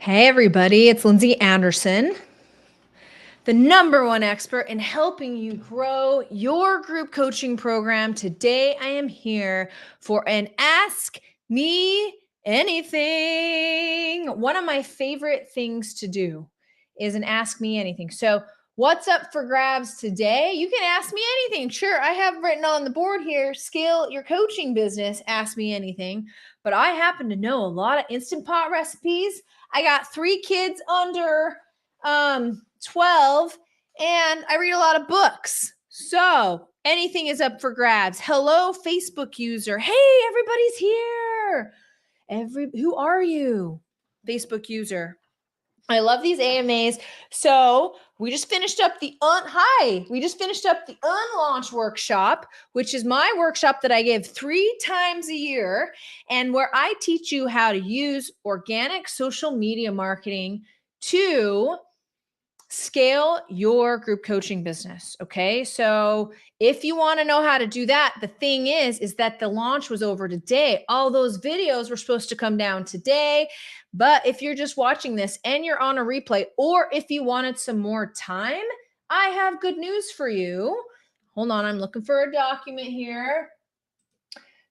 Hey everybody, it's Lindsay Anderson, the #1 expert in helping you grow your group coaching program. Today I am here for an Ask Me Anything. One of my favorite things to do is an Ask Me Anything. So what's up for grabs today? You can ask me anything. Sure, I have written on the board here, scale your coaching business, ask me anything. But I happen to know a lot of Instant Pot recipes. I got 3 kids under 12, and I read a lot of books. So anything is up for grabs. Hello, Facebook user. Hey, everybody's here. Who are you? Facebook user. I love these AMAs. So we just finished up the Unlaunch Workshop, which is my workshop that I give 3 times a year, and where I teach you how to use organic social media marketing to scale your group coaching business. Okay. So if you want to know how to do that, the thing is that the launch was over today. All those videos were supposed to come down today. But if you're just watching this and you're on a replay, or if you wanted some more time, I have good news for you. Hold on. I'm looking for a document here.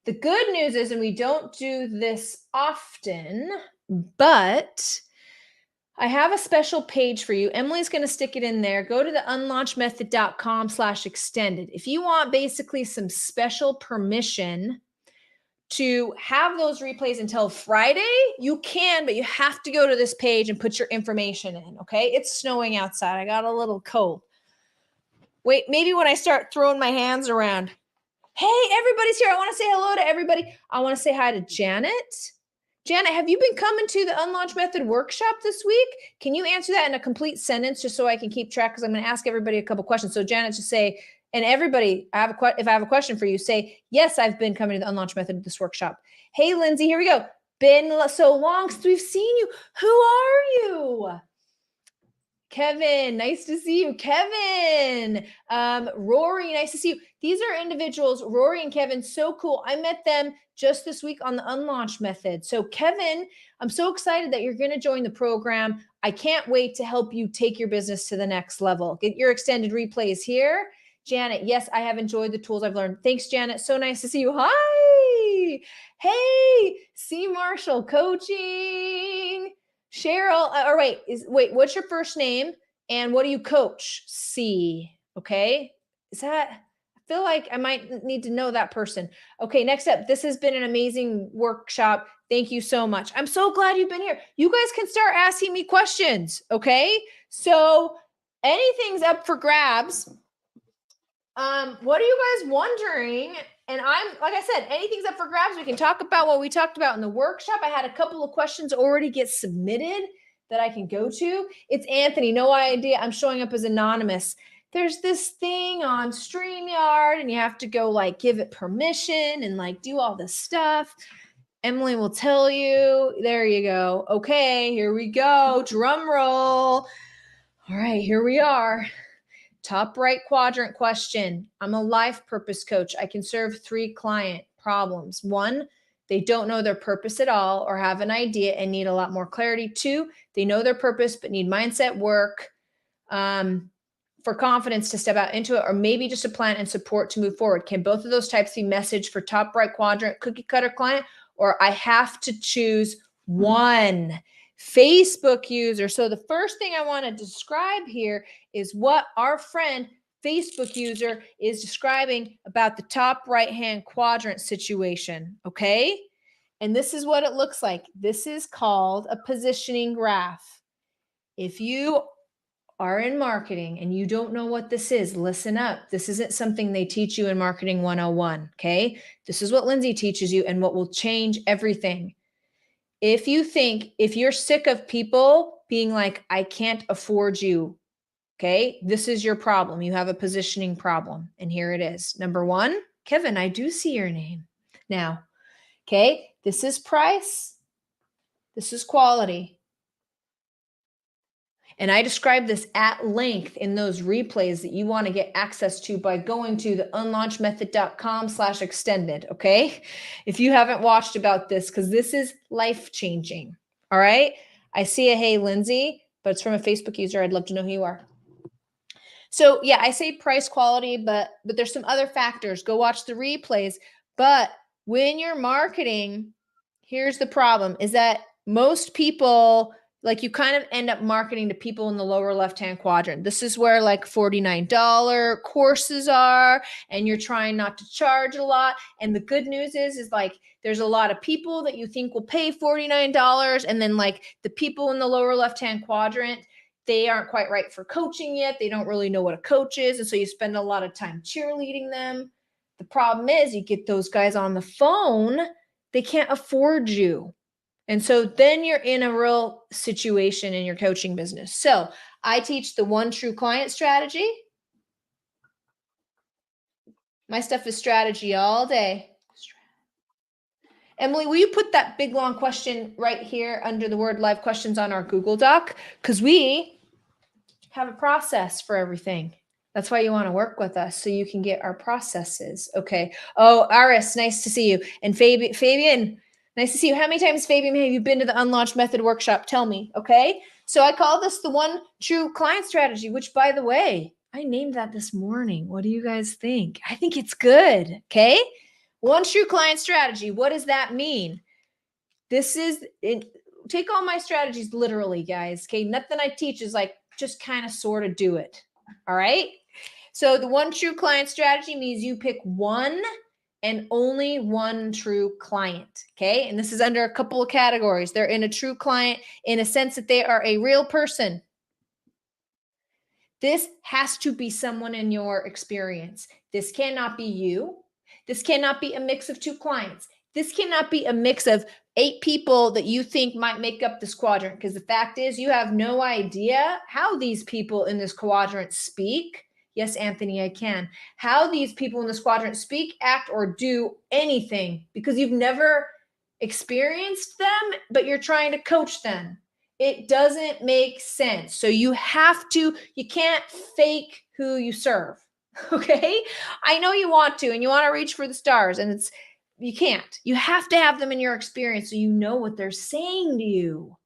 The good news is, and we don't do this often, but I have a special page for you. Emily's going to stick it in there. Go to the unlaunchmethod.com/extended. If you want basically some special permission to have those replays until Friday, you can, but you have to go to this page and put your information in. Okay. It's snowing outside. I got a little cold. Wait, maybe when I start throwing my hands around. Hey, everybody's here. I want to say hello to everybody. I want to say hi to Janet. Janet, have you been coming to the Unlaunch Method Workshop this week? Can you answer that in a complete sentence just so I can keep track? Because I'm going to ask everybody a couple questions. So Janet, just say, and everybody, if I have a question for you, say, yes, I've been coming to the Unlaunch Method this workshop. Hey, Lindsay, here we go. Been so long since we've seen you. Who are you? Kevin, nice to see you. Kevin, Rory, nice to see you. These are individuals, Rory and Kevin, so cool. I met them just this week on the Unlaunch Method. So Kevin, I'm so excited that you're going to join the program. I can't wait to help you take your business to the next level. Get your extended replays here. Janet, yes, I have enjoyed the tools I've learned. Thanks, Janet. So nice to see you. Hi. Hey, C. Marshall Coaching. Cheryl, what's your first name and what do you coach? C. Okay. I feel like I might need to know that person. Okay. Next up, this has been an amazing workshop. Thank you so much. I'm so glad you've been here. You guys can start asking me questions. Okay. So anything's up for grabs. What are you guys wondering? And like I said, anything's up for grabs. We can talk about what we talked about in the workshop. I had a couple of questions already get submitted that I can go to. It's Anthony. No idea. I'm showing up as anonymous. There's this thing on StreamYard and you have to go give it permission and do all this stuff. Emily will tell you. There you go. Okay, here we go. Drum roll. All right, here we are. Top right quadrant question. I'm a life purpose coach. I can serve 3 client problems. 1, they don't know their purpose at all or have an idea and need a lot more clarity. 2, they know their purpose but need mindset work for confidence to step out into it, or maybe just a plan and support to move forward. Can both of those types be messaged for top right quadrant cookie cutter client, or I have to choose one? Facebook user. So the first thing I want to describe here is what our friend Facebook user is describing about the top right-hand quadrant situation. Okay. And this is what it looks like. This is called a positioning graph. If you are in marketing and you don't know what this is, listen up. This isn't something they teach you in Marketing 101. Okay. This is what Lindsay teaches you and what will change everything. If you're sick of people being like, I can't afford you, okay, this is your problem. You have a positioning problem. And here it is. Number 1, Kevin, I do see your name now. Okay, this is price. This is quality. And I described this at length in those replays that you want to get access to by going to the unlaunchmethod.com/extended. Okay. If you haven't watched about this, because this is life changing. All right. I see a hey, Lindsay, but it's from a Facebook user. I'd love to know who you are. So yeah, I say price quality, but there's some other factors. Go watch the replays. But when you're marketing, here's the problem is that most people, like you kind of end up marketing to people in the lower left-hand quadrant. This is where like $49 courses are, and you're trying not to charge a lot. And the good news is like, there's a lot of people that you think will pay $49. And then like the people in the lower left-hand quadrant, they aren't quite right for coaching yet. They don't really know what a coach is. And so you spend a lot of time cheerleading them. The problem is you get those guys on the phone, they can't afford you. And so then you're in a real situation in your coaching business. So I teach the one true client strategy. My stuff is strategy all day. Emily, will you put that big long question right here under the word live questions on our Google Doc? Because we have a process for everything. That's why you want to work with us, so you can get our processes. Okay. Oh, Aris, nice to see you. And Fabian, nice to see you. How many times, Fabian, have you been to the Unlaunch Method Workshop? Tell me. Okay. So I call this the one true client strategy, which, by the way, I named that this morning. What do you guys think? I think it's good. Okay. One true client strategy. What does that mean? This is it. Take all my strategies literally, guys. Okay. Nothing I teach is like, just kind of sort of do it. All right. So the one true client strategy means you pick one and only one true client. Okay. And this is under a couple of categories. They're in a true client in a sense that they are a real person. This has to be someone in your experience. This cannot be you. This cannot be a mix of two clients. This cannot be a mix of 8 people that you think might make up this quadrant, because the fact is you have no idea how these people in this quadrant speak. Yes, Anthony, I can. How these people in this quadrant speak, act, or do anything, because you've never experienced them, but you're trying to coach them. It doesn't make sense. So you can't fake who you serve. Okay. I know you want to, and you want to reach for the stars, and you can't. You have to have them in your experience so you know what they're saying to you.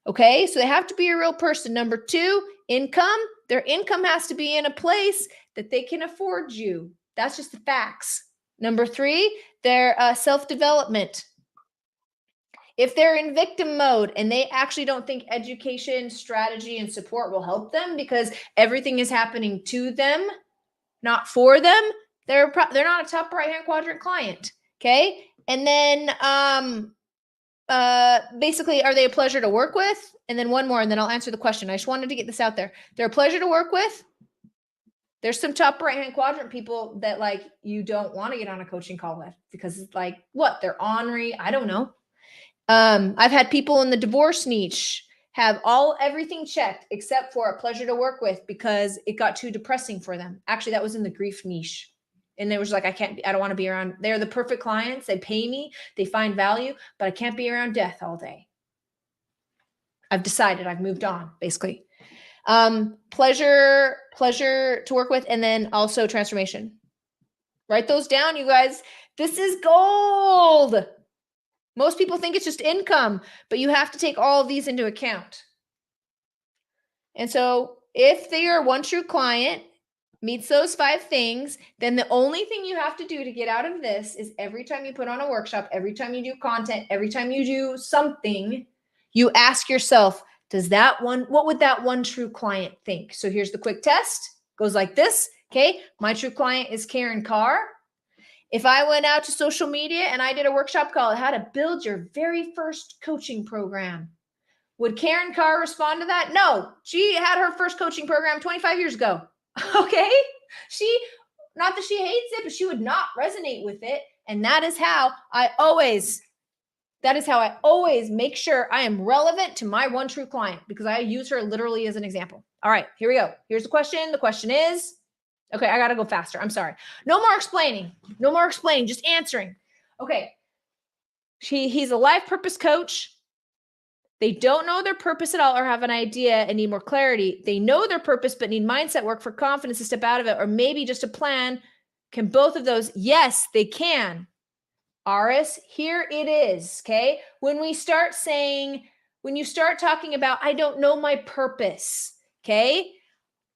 Okay. So they have to be a real person. Number 2, income. Their income has to be in a place that they can afford you. That's just the facts. Number 3, their self-development. If they're in victim mode and they actually don't think education, strategy, and support will help them because everything is happening to them, not for them, they're not a top right-hand quadrant client. Okay. And then basically, are they a pleasure to work with? And then one more, and then I'll answer the question. I just wanted to get this out there. They're a pleasure to work with. There's some top right-hand quadrant people that like you don't want to get on a coaching call with because it's like, what? They're ornery. I don't know. I've had people in the divorce niche have everything checked except for a pleasure to work with because it got too depressing for them. Actually, that was in the grief niche. And they was like, I don't want to be around. They're the perfect clients. They pay me, they find value, but I can't be around death all day. I've decided, I've moved on, basically. Pleasure to work with, and then also transformation. Write those down, you guys. This is gold. Most people think it's just income, but you have to take all of these into account. And so if they are one true client, meets those 5 things, then the only thing you have to do to get out of this is every time you put on a workshop, every time you do content, every time you do something, you ask yourself, what would that one true client think? So here's the quick test. Goes like this. Okay. My true client is Karen Carr. If I went out to social media and I did a workshop called How to Build Your Very First Coaching Program, would Karen Carr respond to that? No, she had her first coaching program 25 years ago. Okay. Not that she hates it, but she would not resonate with it. And that is how I always make sure I am relevant to my one true client, because I use her literally as an example. All right, here we go. Here's the question. The question is, okay, I got to go faster. I'm sorry. No more explaining, just answering. Okay. He's a life purpose coach. They don't know their purpose at all or have an idea and need more clarity. They know their purpose, but need mindset work for confidence to step out of it, or maybe just a plan. Can both of those? Yes, they can. Aris, here it is. Okay. When we start saying, when you start talking about, I don't know my purpose, okay?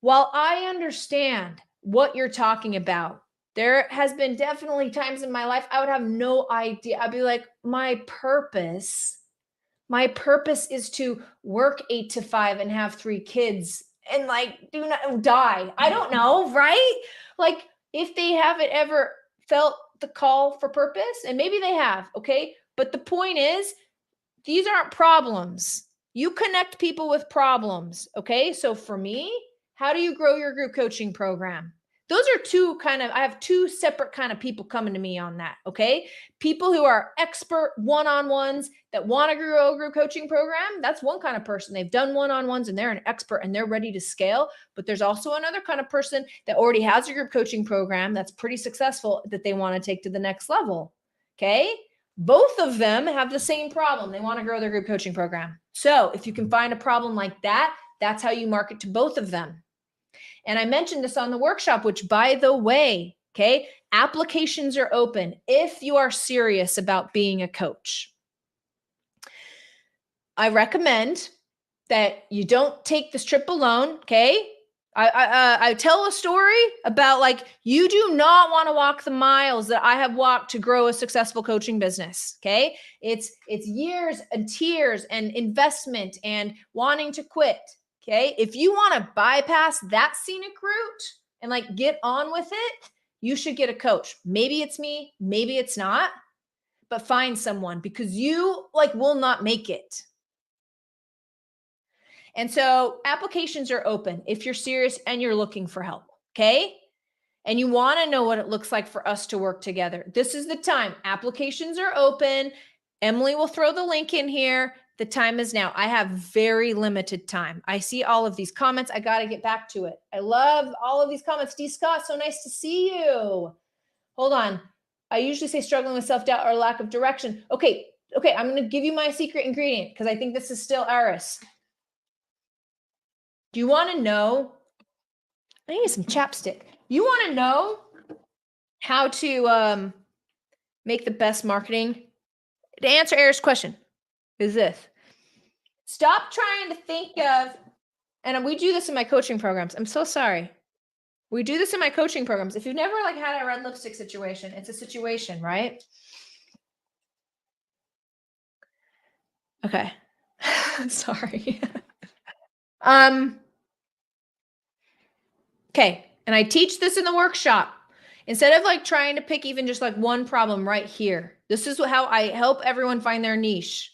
While I understand what you're talking about, there has been definitely times in my life I would have no idea. I'd be like, my purpose is to work 8 to 5 and have 3 kids and like do not die. I don't know, right? Like if they haven't ever felt the call for purpose, and maybe they have, okay? But the point is, these aren't problems. You connect people with problems, okay? So for me, how do you grow your group coaching program? Those are I have two separate kind of people coming to me on that, okay? People who are expert one-on-ones that want to grow a group coaching program. That's one kind of person. They've done one-on-ones and they're an expert and they're ready to scale. But there's also another kind of person that already has a group coaching program that's pretty successful that they want to take to the next level, okay? Both of them have the same problem. They want to grow their group coaching program. So if you can find a problem like that, that's how you market to both of them. And I mentioned this on the workshop, which by the way, okay, applications are open if you are serious about being a coach. I recommend that you don't take this trip alone, okay? I tell a story about like you do not want to walk the miles that I have walked to grow a successful coaching business. Okay, it's years and tears and investment and wanting to quit. Okay, if you want to bypass that scenic route and like get on with it, you should get a coach. Maybe it's me, maybe it's not, but find someone because you like will not make it. And so applications are open if you're serious and you're looking for help, okay? And you want to know what it looks like for us to work together. This is the time. Applications are open. Emily will throw the link in here. The time is now. I have very limited time. I see all of these comments. I got to get back to it. I love all of these comments. D. Scott, so nice to see you. Hold on. I usually say struggling with self-doubt or lack of direction. Okay, I'm going to give you my secret ingredient because I think this is still Aris. Do you want to know? I need some chapstick. You want to know how to make the best marketing? To answer Eric's question is this. Stop trying to think of, and we do this in my coaching programs. I'm so sorry. We do this in my coaching programs. If you've never like had a red lipstick situation, it's a situation, right? Okay. Sorry. Okay. And I teach this in the workshop. Instead of like trying to pick even just like one problem right here, this is how I help everyone find their niche.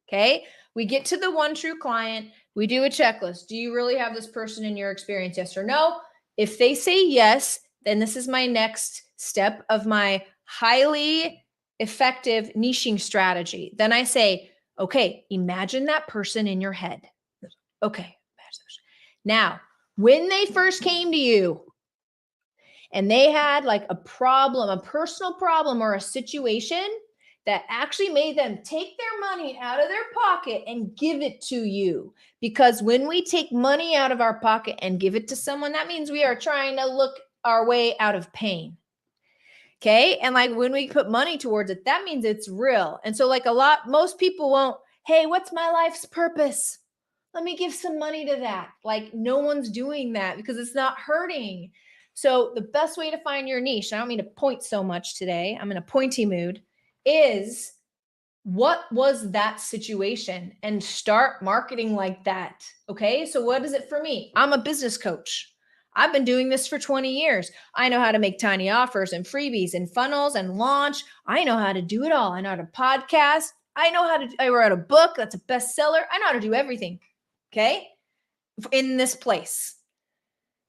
Okay. We get to the one true client. We do a checklist. Do you really have this person in your experience? Yes or no? If they say yes, then this is my next step of my highly effective niching strategy. Then I say, okay, imagine that person in your head. Okay. Now, when they first came to you, and they had like a problem, a personal problem or a situation that actually made them take their money out of their pocket and give it to you. Because when we take money out of our pocket and give it to someone, that means we are trying to look our way out of pain. Okay. And like when we put money towards it, that means it's real. And so, like most people won't, hey, what's my life's purpose? Let me give some money to that. Like no one's doing that because it's not hurting. So the best way to find your niche, I don't mean to point so much today, I'm in a pointy mood, is what was that situation and start marketing like that. Okay. So what is it for me? I'm a business coach. I've been doing this for 20 years. I know how to make tiny offers and freebies and funnels and launch. I know how to do it all. I know how to podcast. I wrote a book that's a bestseller. I know how to do everything. Okay. In this place.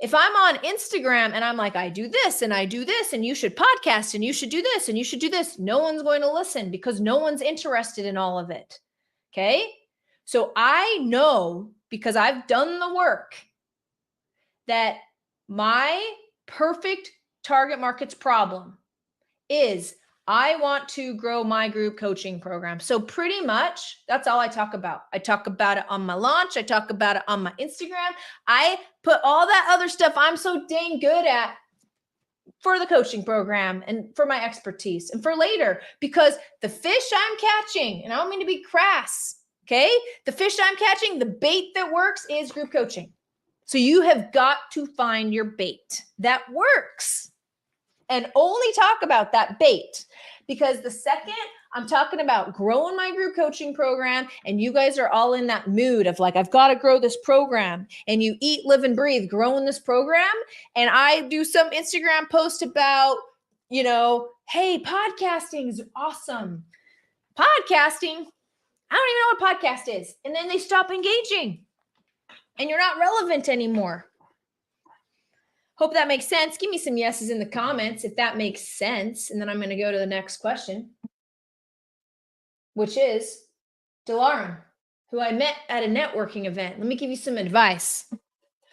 If I'm on Instagram and I'm like, I do this and I do this, and you should podcast and you should do this and you should do this, no one's going to listen because no one's interested in all of it. Okay. So I know because I've done the work that my perfect target market's problem is I want to grow my group coaching program. So pretty much that's all I talk about. I talk about it on my launch. I talk about it on my Instagram. I put all that other stuff I'm so dang good at for the coaching program and for my expertise and for later, because the fish I'm catching, and I don't mean to be crass, Okay. The fish I'm catching, the bait that works is group coaching. So you have got to find your bait that works and only talk about that bait. Because the second I'm talking about growing my group coaching program and you guys are all in that mood of like, I've got to grow this program, and you eat, live, and breathe growing this program, and I do some Instagram post about, hey, podcasting is awesome. Podcasting, I don't even know what a podcast is. And then they stop engaging and you're not relevant anymore. Hope that makes sense. Give me some yeses in the comments if that makes sense. And then I'm going to go to the next question, which is Delarum, who I met at a networking event. Let me give you some advice,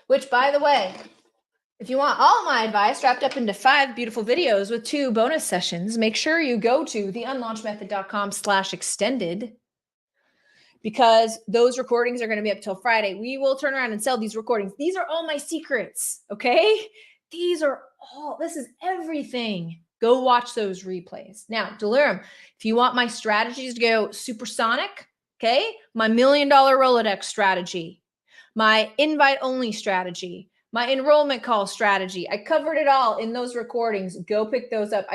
which, by the way, if you want all of my advice wrapped up into 5 beautiful videos with 2 bonus sessions, make sure you go to theunlaunchmethod.com/extended, because those recordings are going to be up till Friday. We will turn around and sell these recordings. These are all my secrets. Okay. This is everything. Go watch those replays. Now, Delirium, if you want my strategies to go supersonic, okay, my $1 million Rolodex strategy, my invite only strategy, my enrollment call strategy, I covered it all in those recordings. Go pick those up.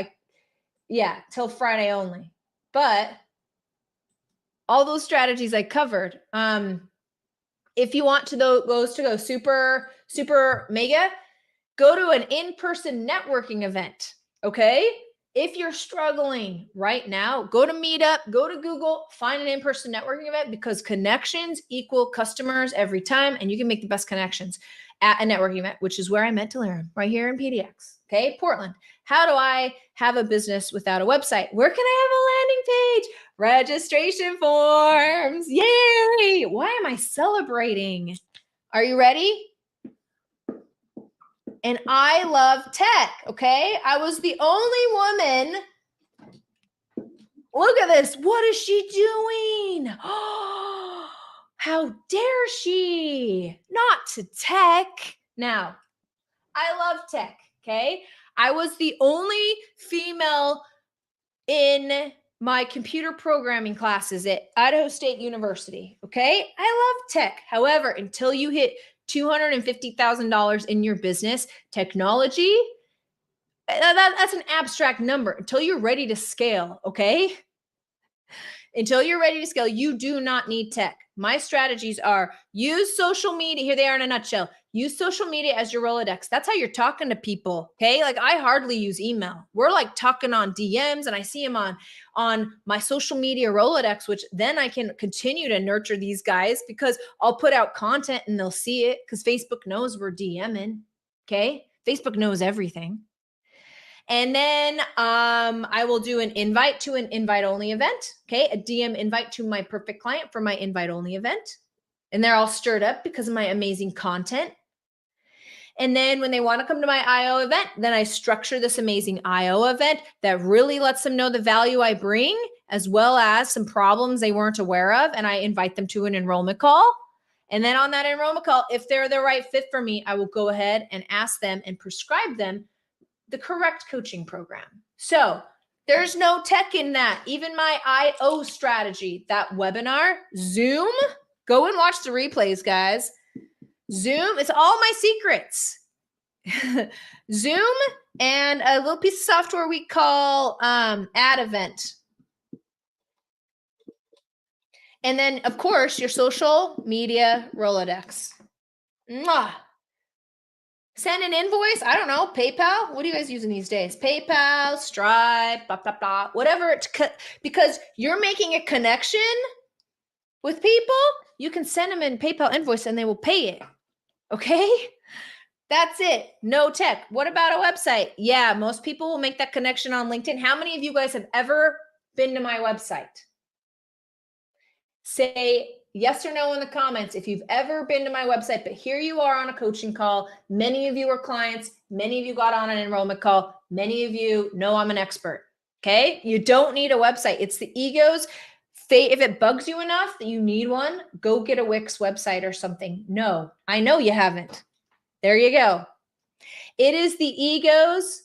Till Friday only. But all those strategies I covered. If you want those to go super, super mega, go to an in-person networking event. Okay. If you're struggling right now, go to Meetup, go to Google, find an in-person networking event, because connections equal customers every time. And you can make the best connections at a networking event, which is where I met Delirium, right here in PDX. Okay. Portland. How do I have a business without a website? Where can I have a landing page? Registration forms. Yay. Why am I celebrating? Are you ready? And I love tech. Okay. I was the only woman. Look at this. What is she doing? Oh, how dare she? Not to tech. Now, I love tech. Okay. I was the only female in my computer programming classes at Idaho State University. Okay. I love tech. However, until you hit $250,000 in your business, technology, that's an abstract number. Until you're ready to scale. Okay. Until you're ready to scale, you do not need tech. My strategies are use social media. Here they are in a nutshell. Use social media as your Rolodex. That's how you're talking to people. Okay. Like, I hardly use email. We're like talking on DMs, and I see them on my social media Rolodex, which then I can continue to nurture these guys, because I'll put out content and they'll see it, because Facebook knows we're DMing. Okay. Facebook knows everything. And then I will do an invite to an invite only event. Okay. A DM invite to my perfect client for my invite only event. And they're all stirred up because of my amazing content. And then when they want to come to my IO event, then I structure this amazing IO event that really lets them know the value I bring, as well as some problems they weren't aware of. And I invite them to an enrollment call. And then on that enrollment call, if they're the right fit for me, I will go ahead and ask them and prescribe them the correct coaching program. So there's no tech in that. Even my IO strategy, that webinar, Zoom, go and watch the replays, guys. Zoom, it's all my secrets. Zoom and a little piece of software we call Ad Event. And then, of course, your social media Rolodex. Mwah. Send an invoice. I don't know. PayPal. What are you guys using these days? PayPal, Stripe, blah, blah, blah, whatever. Because you're making a connection with people, you can send them in PayPal invoice and they will pay it. Okay. That's it. No tech. What about a website? Yeah. Most people will make that connection on LinkedIn. How many of you guys have ever been to my website? Say yes or no in the comments if you've ever been to my website, but here you are on a coaching call. Many of you are clients. Many of you got on an enrollment call. Many of you know I'm an expert. Okay. You don't need a website. It's the ego's fate. If it bugs you enough that you need one, go get a Wix website or something. No, I know you haven't. There you go. It is the ego's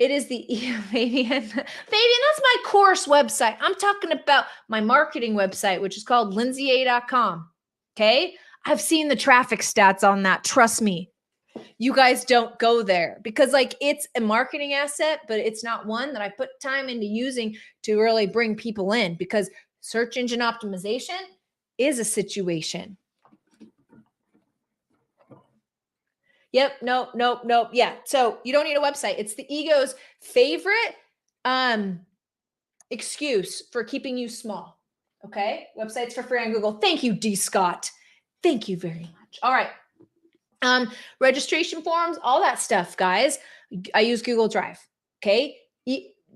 It is the Fabian. Fabian, that's my course website. I'm talking about my marketing website, which is called lindsaya.com. Okay. I've seen the traffic stats on that. Trust me. You guys don't go there because like it's a marketing asset, but it's not one that I put time into using to really bring people in, because search engine optimization is a situation. Yep. Nope. Yeah. So you don't need a website. It's the ego's favorite excuse for keeping you small. Okay. Websites for free on Google. Thank you, D. Scott. Thank you very much. All right. Registration forms, all that stuff, guys. I use Google Drive. Okay.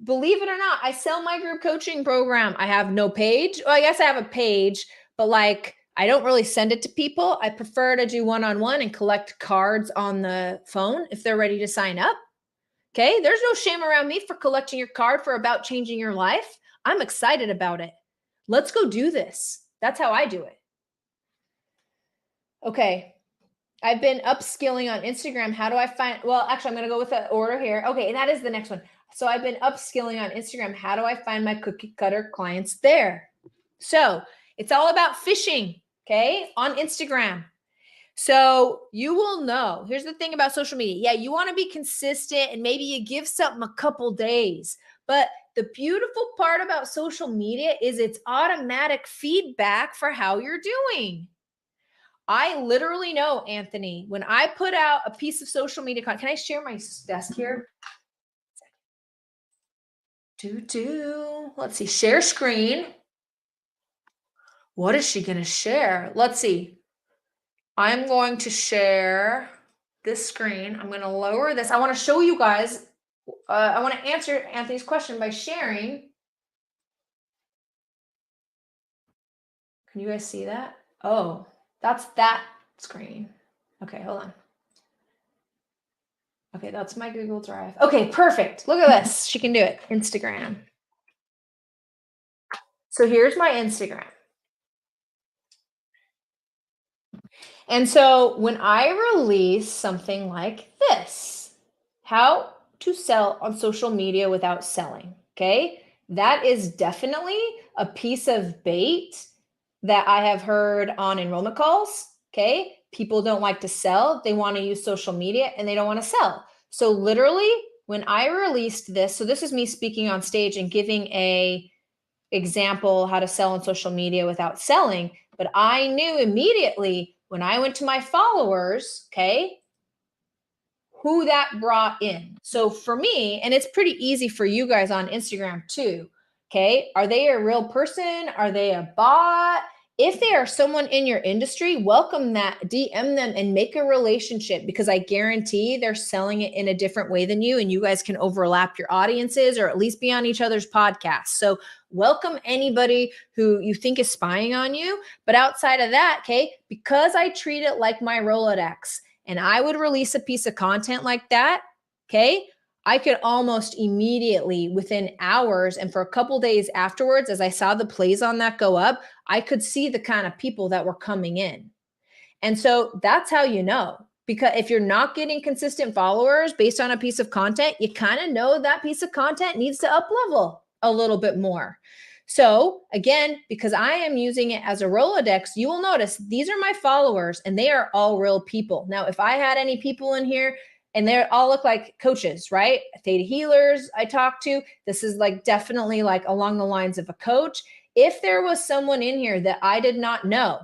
Believe it or not, I sell my group coaching program. I have no page. Well, I guess I have a page, but like I don't really send it to people. I prefer to do one-on-one and collect cards on the phone if they're ready to sign up. Okay. There's no shame around me for collecting your card for about changing your life. I'm excited about it. Let's go do this. That's how I do it. Okay. I've been upskilling on Instagram. How do I find, well, actually, I'm going to go with the order here. Okay. And that is the next one. So I've been upskilling on Instagram. How do I find my cookie cutter clients there? So it's all about fishing. Okay. On Instagram. So you will know. Here's the thing about social media. Yeah, you want to be consistent and maybe you give something a couple days. But the beautiful part about social media is it's automatic feedback for how you're doing. I literally know, Anthony, when I put out a piece of social media content, can I share my desk here? Let's see, share screen. What is she going to share? Let's see. I'm going to share this screen. I'm going to lower this. I want to show you guys. I want to answer Anthony's question by sharing. Can you guys see that? Oh, that's that screen. Okay, hold on. Okay, that's my Google Drive. Okay, perfect. Look at this. She can do it. Instagram. So here's my Instagram. And so when I release something like this, how to sell on social media without selling, okay? That is definitely a piece of bait that I have heard on enrollment calls, okay? People don't like to sell. They want to use social media and they don't want to sell. So literally when I released this, so this is me speaking on stage and giving a example how to sell on social media without selling, but I knew immediately when I went to my followers, okay, who that brought in. So for me, and it's pretty easy for you guys on Instagram too, okay, are they a real person? Are they a bot? If they are someone in your industry, welcome that, DM them and make a relationship, because I guarantee they're selling it in a different way than you, and you guys can overlap your audiences or at least be on each other's podcasts. So welcome anybody who you think is spying on you. But outside of that, okay, because I treat it like my Rolodex and I would release a piece of content like that, okay, I could almost immediately within hours and for a couple days afterwards, as I saw the plays on that go up, I could see the kind of people that were coming in. And so that's how you know, because if you're not getting consistent followers based on a piece of content, you kind of know that piece of content needs to up level a little bit more. So again, because I am using it as a Rolodex, you will notice these are my followers and they are all real people. Now, if I had any people in here and they all look like coaches, right? Theta healers I talk to, this is like definitely like along the lines of a coach. If there was someone in here that I did not know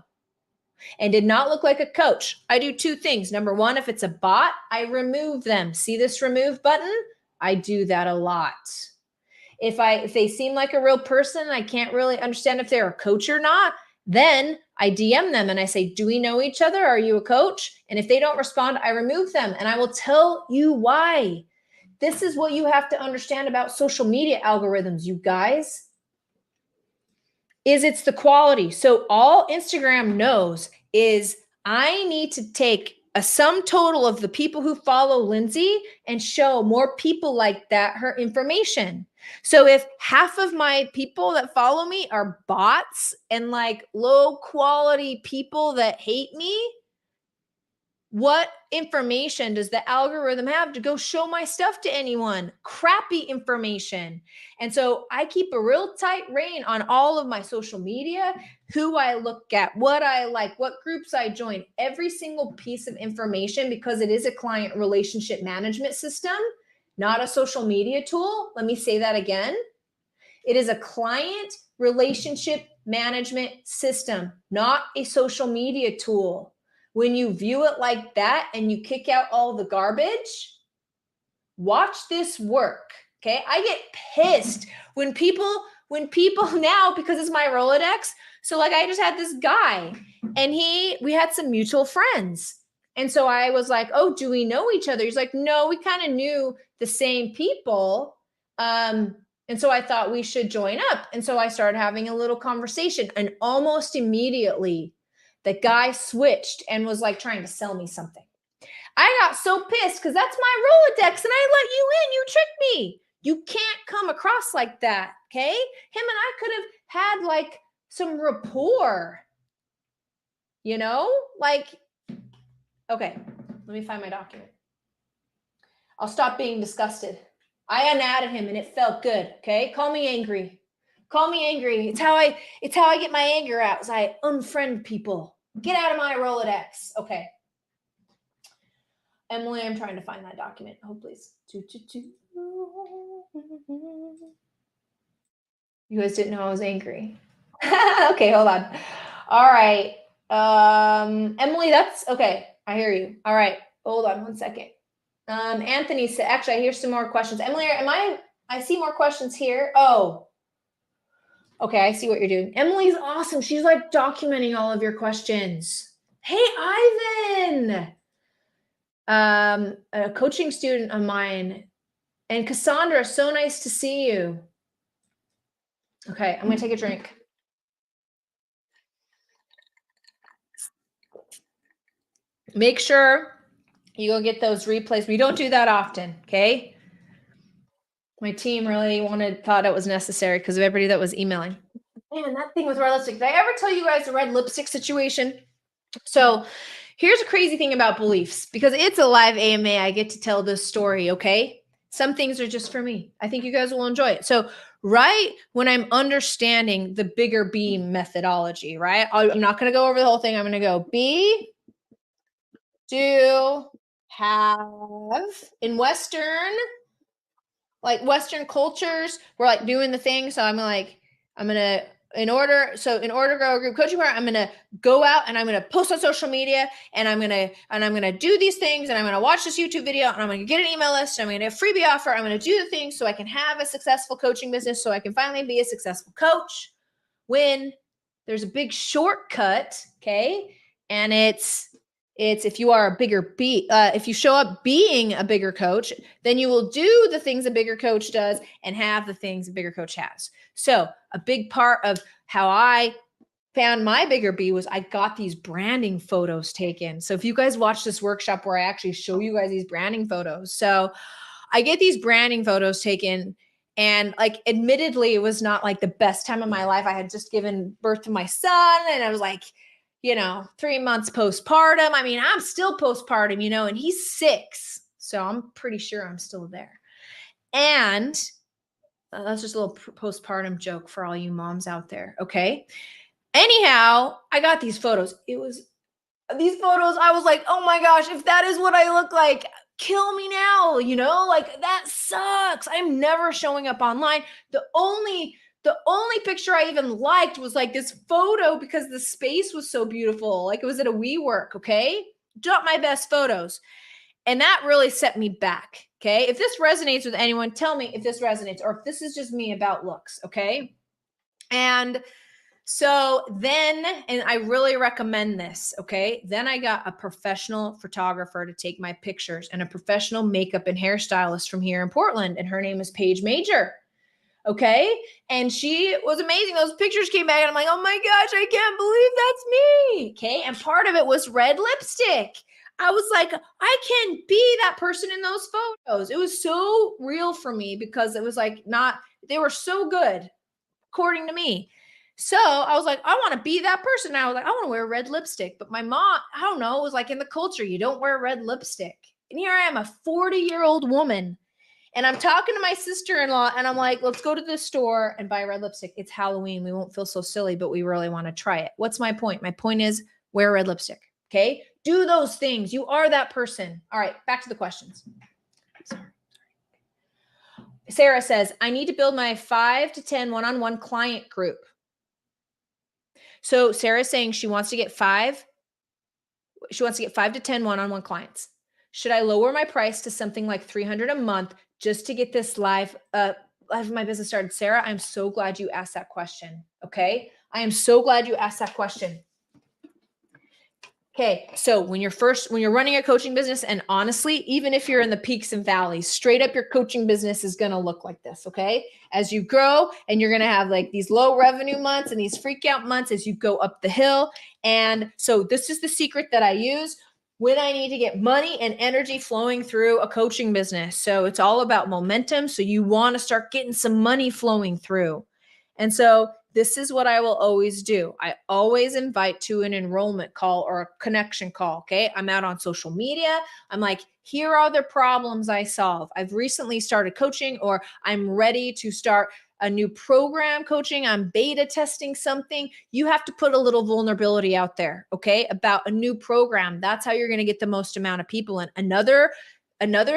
and did not look like a coach, I do two things. Number one, if it's a bot, I remove them. See this remove button? I do that a lot. If they seem like a real person, I can't really understand if they're a coach or not, then I DM them and I say, do we know each other? Are you a coach? And if they don't respond, I remove them and I will tell you why. This is what you have to understand about social media algorithms, you guys, is it's the quality. So all Instagram knows is I need to take a sum total of the people who follow Lindsay and show more people like that her information. So if half of my people that follow me are bots and like low quality people that hate me, What information does the algorithm have to go show my stuff to anyone? Crappy information. And so I keep a real tight rein on all of my social media, who I look at, what I like, what groups I join, every single piece of information, because it is a client relationship management system, not a social media tool. Let me say that again. It is a client relationship management system, not a social media tool. When you view it like that and you kick out all the garbage, watch this work. Okay. I get pissed when people now, because it's my Rolodex. So like I just had this guy and we had some mutual friends. And so I was like, oh, do we know each other? He's like, no, we kind of knew the same people. And so I thought we should join up. And so I started having a little conversation, and almost immediately the guy switched and was like trying to sell me something. I got so pissed because that's my Rolodex and I let you in. You tricked me. You can't come across like that. Okay. Him and I could have had like some rapport, like, okay, let me find my document. I'll stop being disgusted. I unadded him and it felt good. Okay. Call me angry. Call me angry. It's how I get my anger out, is I unfriend people. Get out of my Rolodex. Okay. Emily, I'm trying to find that document. Oh, please. You guys didn't know I was angry. Okay, hold on. All right. Emily, that's okay. I hear you. All right. Hold on one second. Anthony said, actually, I hear some more questions. Emily, I see more questions here. Oh, okay. I see what you're doing. Emily's awesome. She's like documenting all of your questions. Hey, Ivan. A coaching student of mine. And Cassandra, so nice to see you. Okay, I'm going to take a drink. Make sure you go get those replays. We don't do that often, okay? My team really thought it was necessary because of everybody that was emailing. Man, that thing with red lipstick. Did I ever tell you guys the red lipstick situation? So here's a crazy thing about beliefs. Because it's a live AMA, I get to tell this story, okay? Some things are just for me. I think you guys will enjoy it. So right when I'm understanding the bigger B methodology, right? I'm not going to go over the whole thing. I'm going to go B, do, have. In Western cultures, we're like doing the thing. So in order to grow a group coaching program, I'm gonna go out and I'm gonna post on social media and I'm gonna do these things and I'm gonna watch this YouTube video and I'm gonna get an email list and I'm gonna get a freebie offer. I'm gonna do the things so I can have a successful coaching business, so I can finally be a successful coach. When there's a big shortcut, okay, and it's if you are a bigger if you show up being a bigger coach, then you will do the things a bigger coach does and have the things a bigger coach has. So a big part of how I found my bigger B was I got these branding photos taken. So if you guys watch this workshop where I actually show you guys these branding photos, so I get these branding photos taken. And like, admittedly, it was not like the best time of my life. I had just given birth to my son and I was like, 3 months postpartum. I mean, I'm still postpartum, and he's 6. So I'm pretty sure I'm still there. And that's just a little postpartum joke for all you moms out there. Okay. Anyhow, I got these photos. These photos, I was like, oh my gosh, if that is what I look like, kill me now, like that sucks. I'm never showing up online. The only picture I even liked was like this photo because the space was so beautiful. Like it was at a WeWork, okay? Not my best photos. And that really set me back, okay? If this resonates with anyone, tell me if this resonates or if this is just me about looks, okay? And so then, and I really recommend this, okay? Then I got a professional photographer to take my pictures and a professional makeup and hairstylist from here in Portland. And her name is Paige Major. Okay. And she was amazing. Those pictures came back and I'm like, oh my gosh, I can't believe that's me. Okay. And part of it was red lipstick. I was like, I can be that person in those photos. It was so real for me because it was like they were so good, according to me. So I was like, I want to be that person. I was like, I want to wear red lipstick. But my mom, I don't know, it was like in the culture, you don't wear red lipstick. And here I am, a 40-year-old woman. And I'm talking to my sister-in-law and I'm like, let's go to the store and buy red lipstick. It's Halloween. We won't feel so silly, but we really want to try it. What's my point? My point is wear red lipstick. Okay. Do those things. You are that person. All right. Back to the questions. Sarah says, I need to build my 5 to 10 one-on-one client group. So Sarah's saying she wants to get 5 to 10 one-on-one clients. Should I lower my price to something like $300 a month just to get this live of my business started? Sarah, I'm so glad you asked that question. Okay. I am so glad you asked that question. Okay. So when you're running a coaching business, and honestly, even if you're in the peaks and valleys, straight up your coaching business is going to look like this. Okay. As you grow, and you're going to have like these low revenue months and these freak out months as you go up the hill. And so this is the secret that I use when I need to get money and energy flowing through a coaching business. So it's all about momentum. So you want to start getting some money flowing through. And so this is what I will always do. I always invite to an enrollment call or a connection call. Okay. I'm out on social media. I'm like, here are the problems I solve. I've recently started coaching, or I'm ready to start a new program coaching. I'm beta testing something. You have to put a little vulnerability out there. Okay. About a new program. That's how you're going to get the most amount of people. And another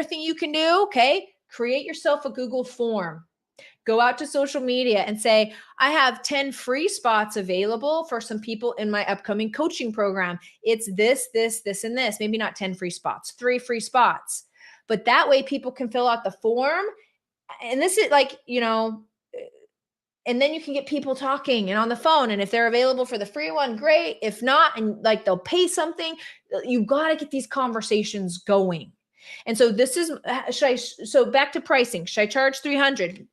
thing you can do. Okay. Create yourself a Google form. Go out to social media and say, I have 10 free spots available for some people in my upcoming coaching program. It's this, and this. Maybe not 10 free spots, 3 free spots. But that way people can fill out the form. And this is like, and then you can get people talking and on the phone. And if they're available for the free one, great. If not, and like they'll pay something, you got to get these conversations going. And so this is, so back to pricing. Should I charge 300?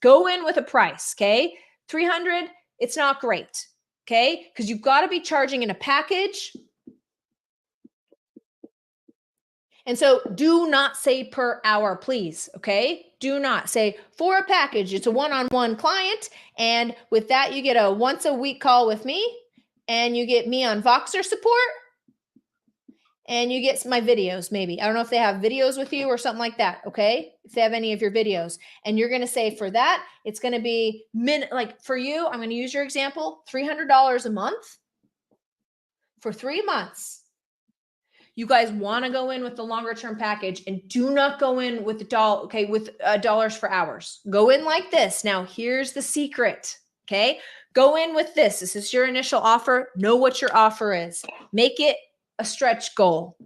Go in with a price, okay? 300, it's not great, okay? Because you've got to be charging in a package. And so do not say per hour, please, okay? Do not say for a package, it's a one-on-one client. And with that, you get a once a week call with me, and you get me on Voxer support, and you get my videos, maybe. I don't know if they have videos with you or something like that, okay? If they have any of your videos. And you're going to say for that, it's going to be, like for you, I'm going to use your example, $300 a month for 3 months. You guys want to go in with the longer term package, and do not go in with the dollars for hours. Go in like this. Now, here's the secret, okay? Go in with this. This is your initial offer. Know what your offer is. Make it a stretch goal.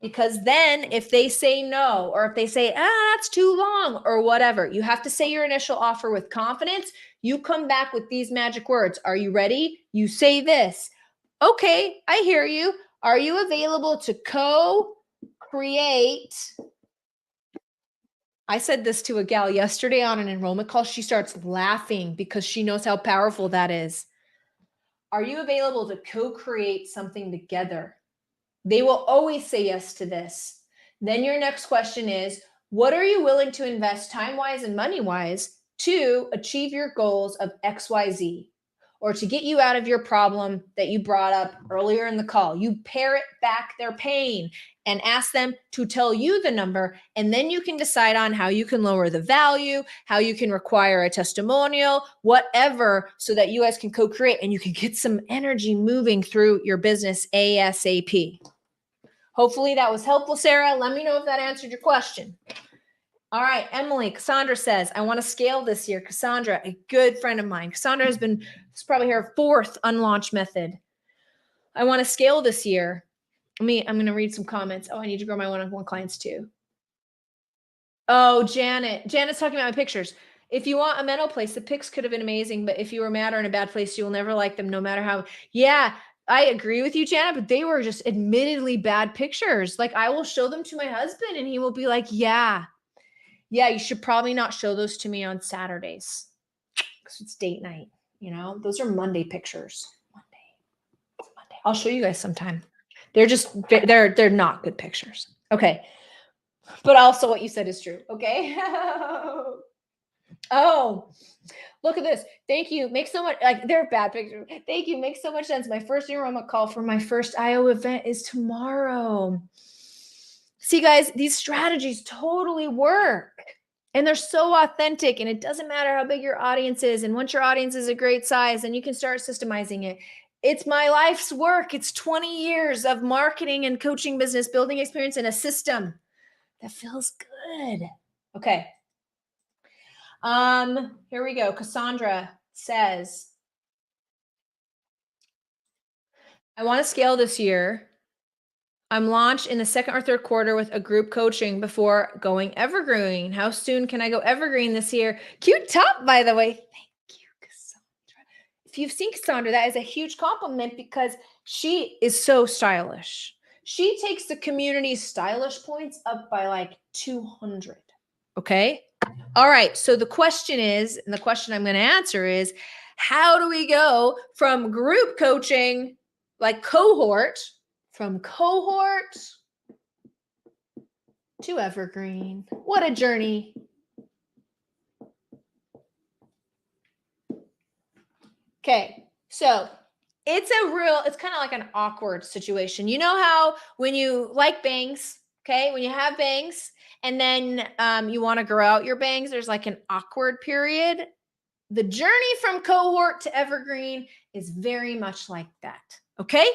Because then if they say no, or if they say, that's too long or whatever, you have to say your initial offer with confidence. You come back with these magic words. Are you ready? You say this. Okay, I hear you. Are you available to co-create? I said this to a gal yesterday on an enrollment call. She starts laughing because she knows how powerful that is. Are you available to co-create something together? They will always say yes to this. Then your next question is, what are you willing to invest time-wise and money-wise to achieve your goals of XYZ, or to get you out of your problem that you brought up earlier in the call? You parrot back their pain and ask them to tell you the number, and then you can decide on how you can lower the value, how you can require a testimonial, whatever, so that you guys can co-create and you can get some energy moving through your business ASAP. Hopefully that was helpful, Sarah. Let me know if that answered your question. All right, Emily, Cassandra says, I want to scale this year. Cassandra, a good friend of mine. Cassandra it's probably her 4th unlaunch method. I want to scale this year. I'm going to read some comments. Oh, I need to grow my one-on-one clients too. Oh, Janet's talking about my pictures. If you want a mental place, the pics could have been amazing, but if you were mad or in a bad place, you will never like them, no matter how. Yeah, I agree with you, Janet, but they were just admittedly bad pictures. Like, I will show them to my husband and he will be like, yeah, you should probably not show those to me on Saturdays because it's date night. Those are Monday pictures. Monday. I'll show you guys sometime. They're not good pictures. Okay. But also what you said is true. Okay. Oh, look at this. Thank you. Makes so much, like they're bad pictures. Thank you. Makes so much sense. My first enrollment call for my first IO event is tomorrow. See, guys, these strategies totally work. And they're so authentic, and it doesn't matter how big your audience is. And once your audience is a great size, then you can start systemizing it. It's my life's work. It's 20 years of marketing and coaching business, building experience in a system that feels good. Okay. Here we go. Cassandra says, I want to scale this year. I'm launched in the second or third quarter with a group coaching before going evergreen. How soon can I go evergreen this year? Cute top, by the way. Thank you, Cassandra. If you've seen Cassandra, that is a huge compliment because she is so stylish. She takes the community's stylish points up by like 200. Okay. All right. So the question is, and the question I'm going to answer is, how do we go from group coaching, like cohort, from cohort to evergreen? What a journey. Okay. So it's kind of like an awkward situation. You know how when you like bangs, okay, when you have bangs and then you want to grow out your bangs, there's like an awkward period. The journey from cohort to evergreen is very much like that. Okay.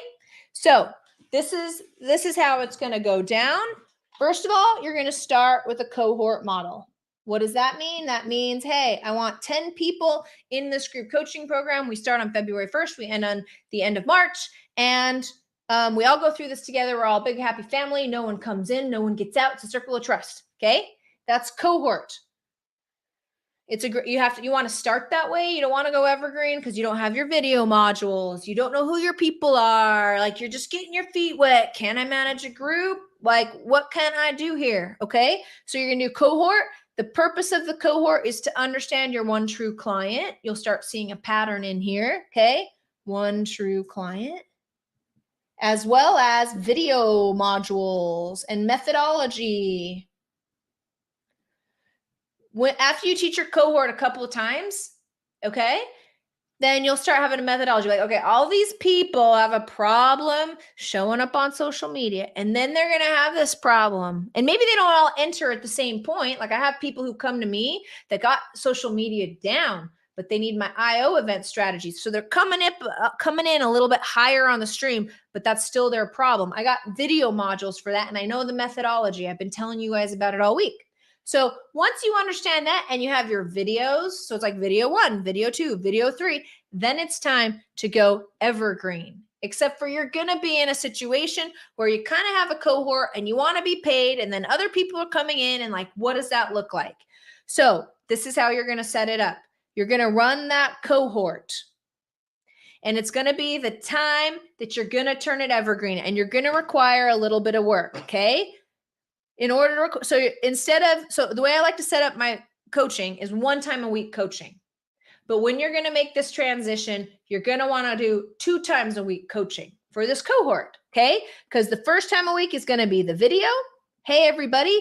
So this is how it's going to go down. First of all, you're going to start with a cohort model. What does that mean? That means, hey, I want 10 people in this group coaching program. We start on February 1st. We end on the end of March. And we all go through this together. We're all a big, happy family. No one comes in. No one gets out. It's a circle of trust. Okay. That's cohort. You want to start that way. You don't want to go evergreen because you don't have your video modules. You don't know who your people are. Like you're just getting your feet wet. Can I manage a group? Like what can I do here? Okay. So you're going to do cohort. The purpose of the cohort is to understand your one true client. You'll start seeing a pattern in here. Okay. One true client, as well as video modules and methodology. After you teach your cohort a couple of times, okay, then you'll start having a methodology like, okay, all these people have a problem showing up on social media, and then they're going to have this problem. And maybe they don't all enter at the same point. Like I have people who come to me that got social media down, but they need my IO event strategies. So they're coming in a little bit higher on the stream, but that's still their problem. I got video modules for that, and I know the methodology. I've been telling you guys about it all week. So once you understand that and you have your videos, so it's like video 1, video 2, video 3, then it's time to go evergreen. Except for you're going to be in a situation where you kind of have a cohort and you want to be paid, and then other people are coming in, and like, what does that look like? So this is how you're going to set it up. You're going to run that cohort, and it's going to be the time that you're going to turn it evergreen, and you're going to require a little bit of work. Okay. In order to, so the way I like to set up my coaching is 1 time a week coaching. But when you're going to make this transition, you're going to want to do 2 times a week coaching for this cohort. Okay. Because the first time a week is going to be the video. Hey, everybody.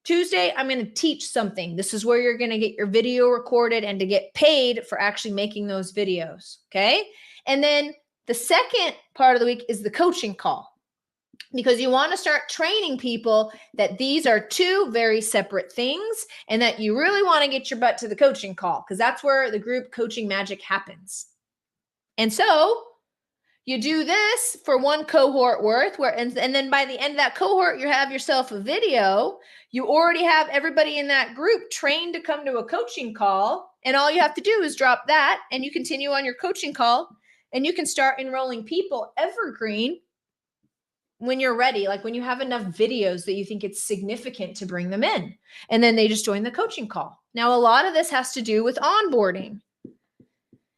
Tuesday, I'm going to teach something. This is where you're going to get your video recorded and to get paid for actually making those videos. Okay. And then the second part of the week is the coaching call, because you want to start training people that these are 2 very separate things, and that you really want to get your butt to the coaching call, because that's where the group coaching magic happens. And so you do this for 1 cohort worth, and then by the end of that cohort, you have yourself a video. You already have everybody in that group trained to come to a coaching call, and all you have to do is drop that, and you continue on your coaching call, and you can start enrolling people evergreen when you're ready, like when you have enough videos that you think it's significant to bring them in, and then they just join the coaching call. Now, a lot of this has to do with onboarding,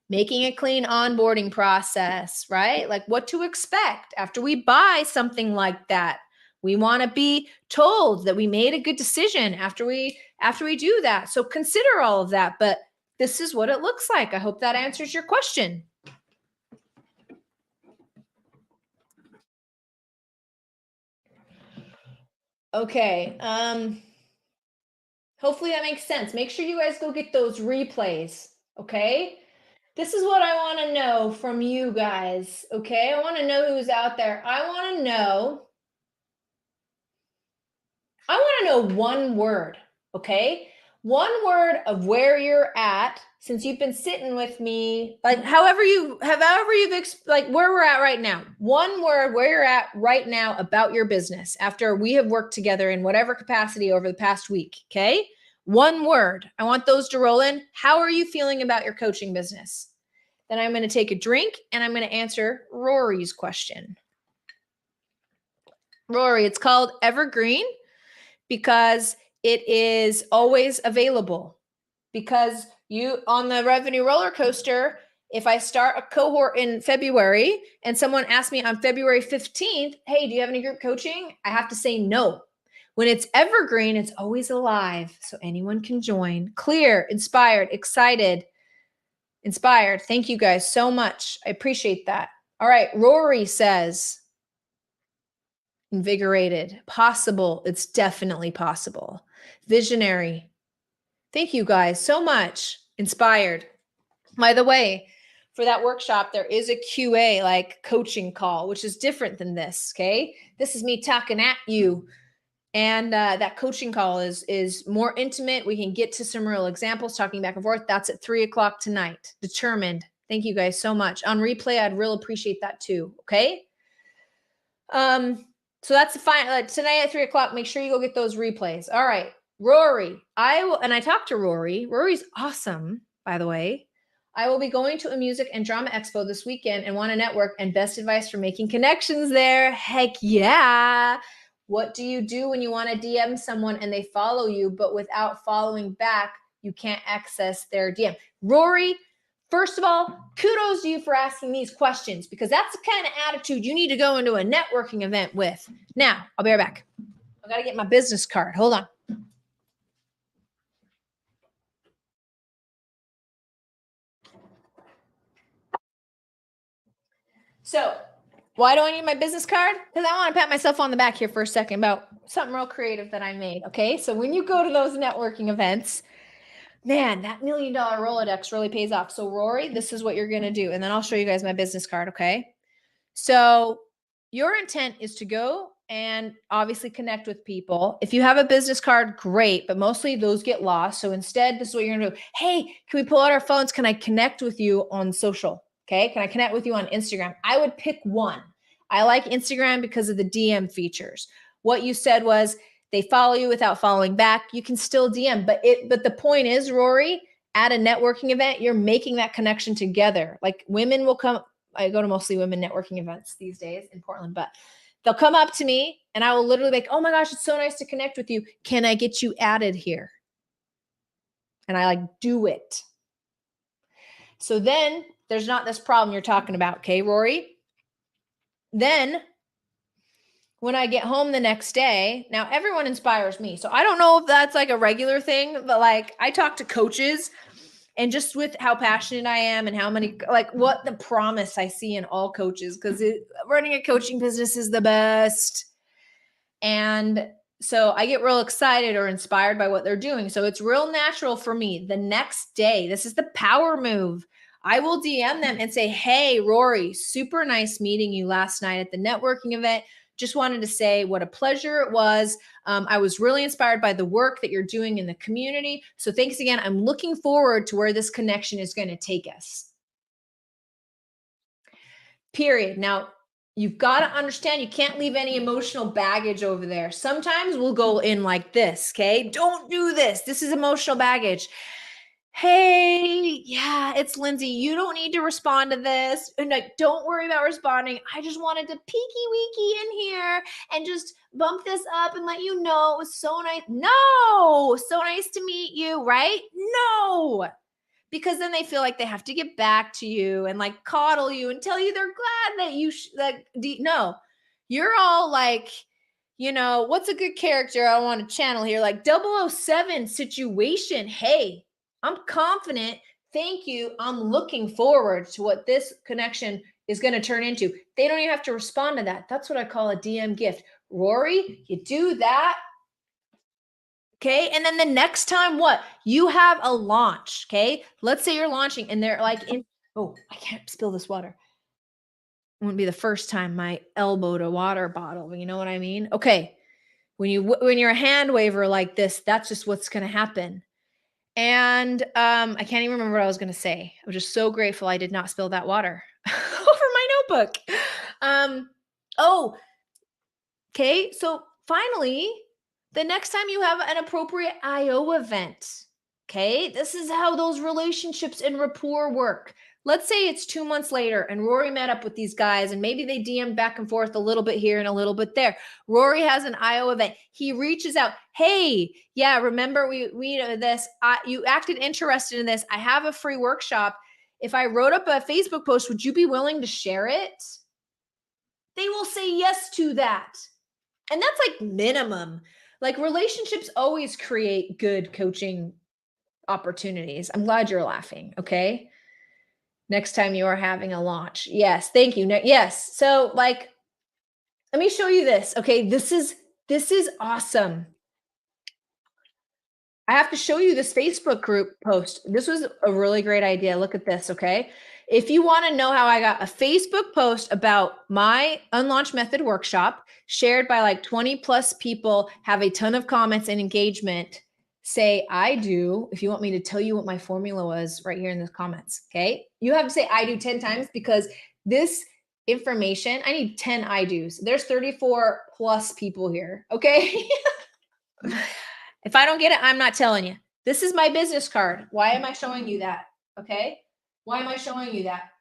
making a clean onboarding process, right? Like what to expect after we buy something like that. We want to be told that we made a good decision after we do that. So consider all of that, but this is what it looks like. I hope that answers your question. Okay. Hopefully that makes sense. Make sure you guys go get those replays, okay? This is what I want to know from you guys, okay? I want to know who's out there. I want to know one word, okay? One word of where you're at since you've been sitting with me, like however you've like where we're at right now. One word where you're at right now about your business after we have worked together in whatever capacity over the past week, okay? One word. I want those to roll in. How are you feeling about your coaching business? Then I'm going to take a drink and I'm going to answer Rory's question. Rory, it's called Evergreen because it is always available. Because you on the revenue roller coaster, if I start a cohort in February and someone asks me on February 15th, hey, do you have any group coaching? I have to say no. When it's evergreen, it's always alive. So anyone can join. Clear, inspired, excited, inspired. Thank you guys so much. I appreciate that. All right. Rory says, invigorated, possible. It's definitely possible. Visionary. Thank you guys so much. Inspired. By the way, for that workshop, there is a QA, like coaching call, which is different than this. Okay. This is me talking at you. And that coaching call is more intimate. We can get to some real examples, talking back and forth. That's at 3:00 tonight. Determined. Thank you guys so much. On replay, I'd really appreciate that too. Okay. So that's the fine. Tonight at 3:00. Make sure you go get those replays. All right, Rory. I talked to Rory. Rory's awesome, by the way. I will be going to a music and drama expo this weekend and want to network and best advice for making connections there. Heck yeah. What do you do when you want to DM someone and they follow you, but without following back, you can't access their DM? Rory, first of all, kudos to you for asking these questions because that's the kind of attitude you need to go into a networking event with. Now, I'll be right back. I got to get my business card. Hold on. So, why do I need my business card? Because I want to pat myself on the back here for a second about something real creative that I made. Okay. So, when you go to those networking events, man, that $1 million Rolodex really pays off. So, Rory, this is what you're going to do. And then I'll show you guys my business card. Okay. So, your intent is to go and obviously connect with people. If you have a business card, great, but mostly those get lost. So instead, this is what you're going to do. Hey, can we pull out our phones? Can I connect with you on social? Okay. Can I connect with you on Instagram? I would pick one. I like Instagram because of the DM features. What you said was they follow you without following back. You can still DM, but the point is, Rory, at a networking event, you're making that connection together. Like women will come. I go to mostly women networking events these days in Portland, but they'll come up to me and I will literally be like, oh my gosh, it's so nice to connect with you. Can I get you added here? And I like do it. So then there's not this problem you're talking about. Okay, Rory? Then when I get home the next day, now everyone inspires me. So I don't know if that's like a regular thing, but like I talk to coaches and just with how passionate I am and how many, like what the promise I see in all coaches, because running a coaching business is the best. And so I get real excited or inspired by what they're doing. So it's real natural for me. The next day, this is the power move. I will DM them and say, hey, Rory, super nice meeting you last night at the networking event. Just wanted to say what a pleasure it was. I was really inspired by the work that you're doing in the community. So thanks again. I'm looking forward to where this connection is going to take us. Period. Now, you've got to understand you can't leave any emotional baggage over there. Sometimes we'll go in like this, okay? Don't do this. This is emotional baggage. Hey, yeah, it's Lindsay. You don't need to respond to this. And like, don't worry about responding. I just wanted to peeky weeky in here and just bump this up and let you know it was so nice. No, so nice to meet you, right? No, because then they feel like they have to get back to you and like coddle you and tell you they're glad that you no, you're all like, what's a good character I want to channel here? Like 007 situation. Hey, I'm confident. Thank you. I'm looking forward to what this connection is going to turn into. They don't even have to respond to that. That's what I call a DM gift. Rory, you do that. Okay. And then the next time, what? You have a launch. Okay. Let's say you're launching and they're like oh, I can't spill this water. It wouldn't be the first time my elbowed a water bottle. You know what I mean? Okay. When you're a hand waver like this, that's just what's going to happen. And I can't even remember what I was going to say. I'm just so grateful I did not spill that water over my notebook. Um, oh, okay. So finally, the next time you have an appropriate IO event, okay, this is how those relationships and rapport work. Let's say it's 2 months later and Rory met up with these guys and maybe they DM back and forth a little bit here and a little bit there. Rory has an IO event. He reaches out. Hey, yeah, remember we this. You acted interested in this. I have a free workshop. If I wrote up a Facebook post, would you be willing to share it? They will say yes to that. And that's like minimum. Like relationships always create good coaching opportunities. I'm glad you're laughing. Okay. Next time you are having a launch. Yes. Thank you. Yes. So like, let me show you this. Okay. This is awesome. I have to show you this Facebook group post. This was a really great idea. Look at this, okay? If you want to know how I got a Facebook post about my Unlaunch Method Workshop shared by like 20 plus people, have a ton of comments and engagement, say I do. If you want me to tell you what my formula was right here in the comments, okay? You have to say I do 10 times because this information, I need 10 I do's. There's 34 plus people here, okay? If I don't get it, I'm not telling you. This is my business card. Why am I showing you that? Okay. Why am I showing you that?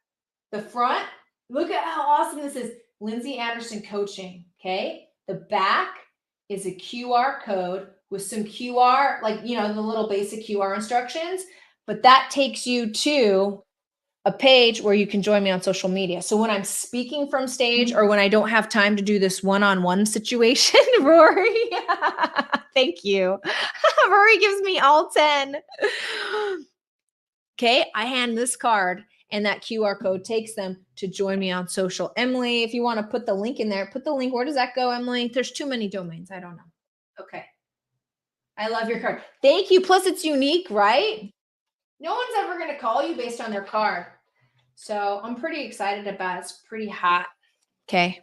The front, look at how awesome this is. Lindsay Anderson coaching. Okay. The back is a QR code with some QR, like, the little basic QR instructions, but that takes you to a page where you can join me on social media. So when I'm speaking from stage or when I don't have time to do this one-on-one situation, Rory, thank you. Rory gives me all 10. Okay, I hand this card and that QR code takes them to join me on social. Emily, if you want to put the link in there, put the link. Where does that go, Emily? There's too many domains. I don't know. Okay. I love your card. Thank you. Plus it's unique, right? No one's ever going to call you based on their card. So I'm pretty excited about it. It's pretty hot. Okay.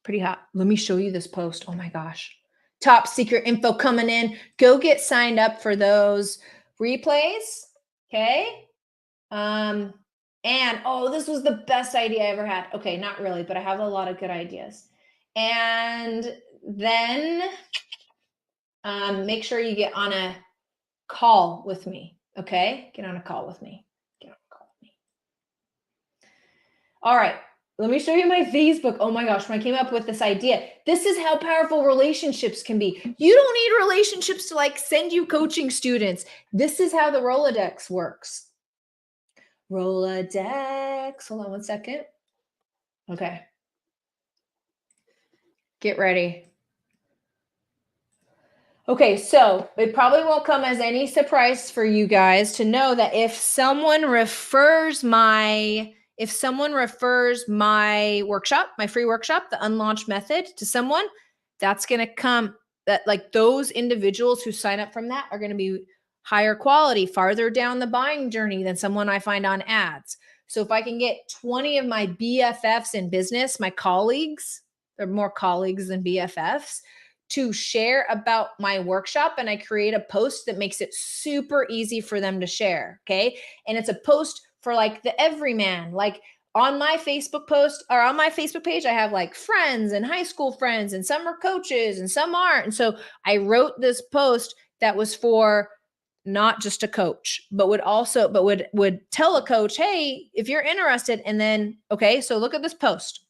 Pretty hot. Let me show you this post. Oh my gosh. Top secret info coming in. Go get signed up for those replays. Okay. And this was the best idea I ever had. Okay, not really, but I have a lot of good ideas. And then make sure you get on a call with me. Okay. Get on a call with me. All right. Let me show you my Facebook. Oh my gosh, when I came up with this idea, this is how powerful relationships can be. You don't need relationships to like send you coaching students. This is how the Rolodex works. Rolodex. Hold on one second. Okay. Get ready. Okay, so it probably won't come as any surprise for you guys to know that if someone refers my workshop, my free workshop, the Unlaunch Method, to someone, that's going to come, that like those individuals who sign up from that are going to be higher quality, farther down the buying journey than someone I find on ads. So if I can get 20 of my BFFs in business, my colleagues, they're more colleagues than BFFs, to share about my workshop, and I create a post that makes it super easy for them to share. Okay. And it's a post for like the everyman, like on my Facebook post or on my Facebook page, I have like friends and high school friends, and some are coaches and some aren't. And so I wrote this post that was for not just a coach, but would tell a coach, hey, if you're interested. And then, okay, so look at this post.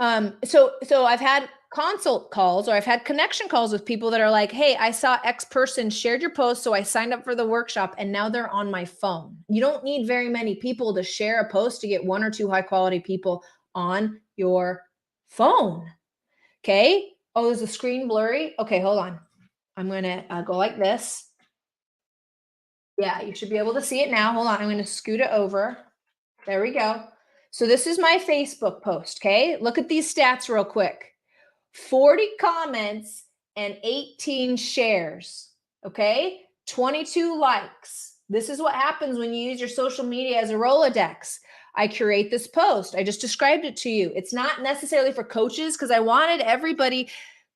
So I've had consult calls, or I've had connection calls with people that are like, hey, I saw X person shared your post, so I signed up for the workshop, and now they're on my phone. You don't need very many people to share a post to get 1 or 2 high quality people on your phone. Okay. Oh, is the screen blurry? Okay, hold on. I'm going to go like this. Yeah, you should be able to see it now. Hold on. I'm going to scoot it over. There we go. So this is my Facebook post. Okay. Look at these stats real quick. 40 comments and 18 shares. Okay. 22 likes. This is what happens when you use your social media as a Rolodex. I curate this post. I just described it to you. It's not necessarily for coaches because I wanted everybody.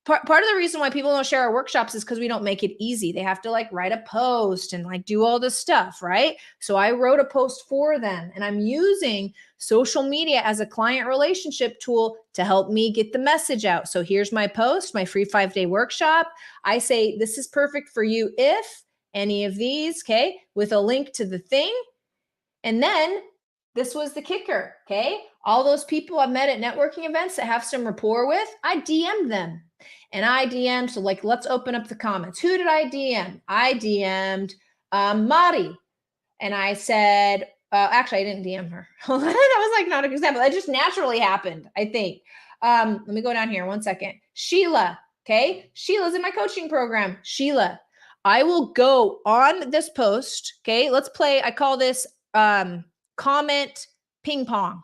Part of the reason why people don't share our workshops is because we don't make it easy. They have to like write a post and like do all this stuff, right? So I wrote a post for them, and I'm using social media as a client relationship tool to help me get the message out. So here's my post, my free 5-day workshop. I say, this is perfect for you if any of these, okay, with a link to the thing. And then this was the kicker, okay? All those people I've met at networking events that have some rapport with, I DM'd them. And I DM'd, so like, let's open up the comments. Who did I DM? I DM'd Mari. And I said, actually, I didn't DM her. That was like not an example. That just naturally happened, I think. Let me go down here 1 second. Sheila, okay? Sheila's in my coaching program. Sheila, I will go on this post, okay? Let's play, I call this comment ping pong.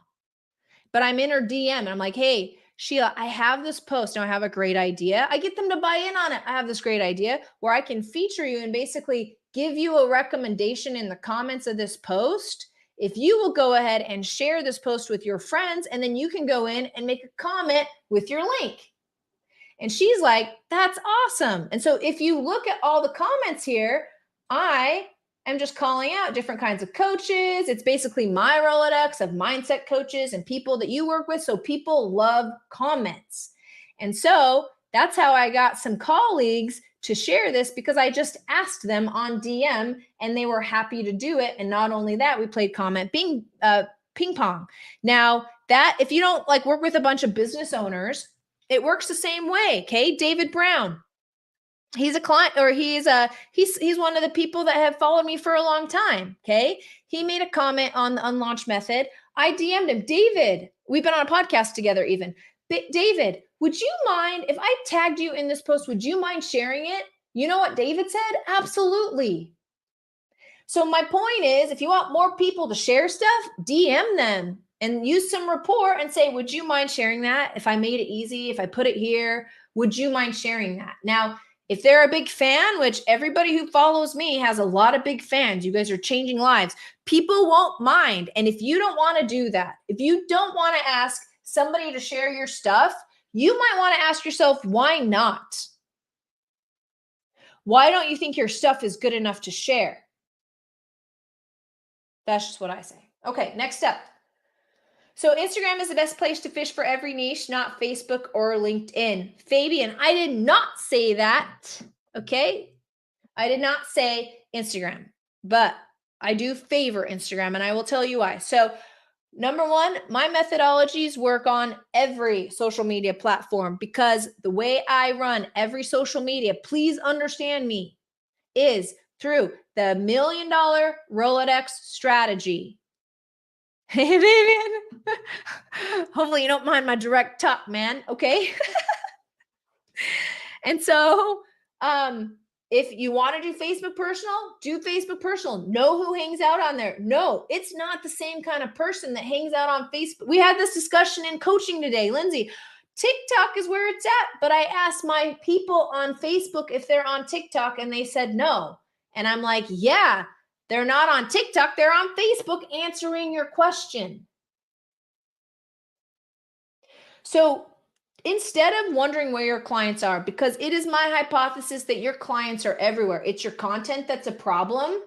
But I'm in her DM and I'm like, hey, Sheila, I have this post and I have a great idea. I get them to buy in on it. I have this great idea where I can feature you and basically give you a recommendation in the comments of this post. If you will go ahead and share this post with your friends, and then you can go in and make a comment with your link. And she's like, that's awesome. And so if you look at all the comments here, I am just calling out different kinds of coaches. It's basically my Rolodex of mindset coaches and people that you work with. So people love comments. And so that's how I got some colleagues to share this, because I just asked them on DM and they were happy to do it. And not only that, we played comment ping pong. Now that if you don't like work with a bunch of business owners, it works the same way. Okay. David Brown. He's a client, or he's one of the people that have followed me for a long time. Okay. He made a comment on the Unlaunch Method. I DM'd him. David, we've been on a podcast together even. David, would you mind if I tagged you in this post? Would you mind sharing it? You know what David said? Absolutely. So my point is, if you want more people to share stuff, DM them and use some rapport and say, would you mind sharing that? If I made it easy, if I put it here, would you mind sharing that? Now, if they're a big fan, which everybody who follows me has a lot of big fans, you guys are changing lives, people won't mind. And if you don't want to do that, if you don't want to ask somebody to share your stuff, you might want to ask yourself, why not? Why don't you think your stuff is good enough to share? That's just what I say. Okay, next step. So Instagram is the best place to fish for every niche, not Facebook or LinkedIn. Fabian, I did not say that. Okay. I did not say Instagram, but I do favor Instagram, and I will tell you why. So number one, my methodologies work on every social media platform, because the way I run every social media, please understand me, is through the $1 million Rolodex strategy. Hey, Vivian. Hopefully you don't mind my direct talk, man. Okay. And so, if you want to do Facebook personal, do Facebook personal. Know who hangs out on there. No, it's not the same kind of person that hangs out on Facebook. We had this discussion in coaching today, Lindsay. TikTok is where it's at, but I asked my people on Facebook if they're on TikTok, and they said no. And I'm like, yeah, they're not on TikTok. They're on Facebook answering your question. So instead of wondering where your clients are, because it is my hypothesis that your clients are everywhere, it's your content that's a problem.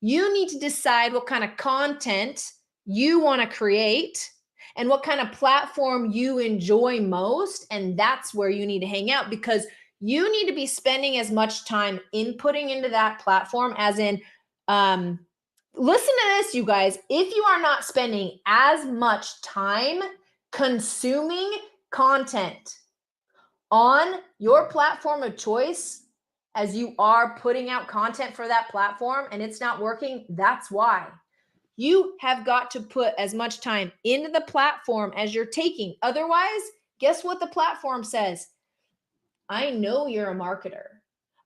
You need to decide what kind of content you want to create and what kind of platform you enjoy most. And that's where you need to hang out, because you need to be spending as much time inputting into that platform as in, listen to this, you guys. If you are not spending as much time consuming content on your platform of choice as you are putting out content for that platform and it's not working, that's why. You have got to put as much time into the platform as you're taking. Otherwise, guess what the platform says? I know you're a marketer.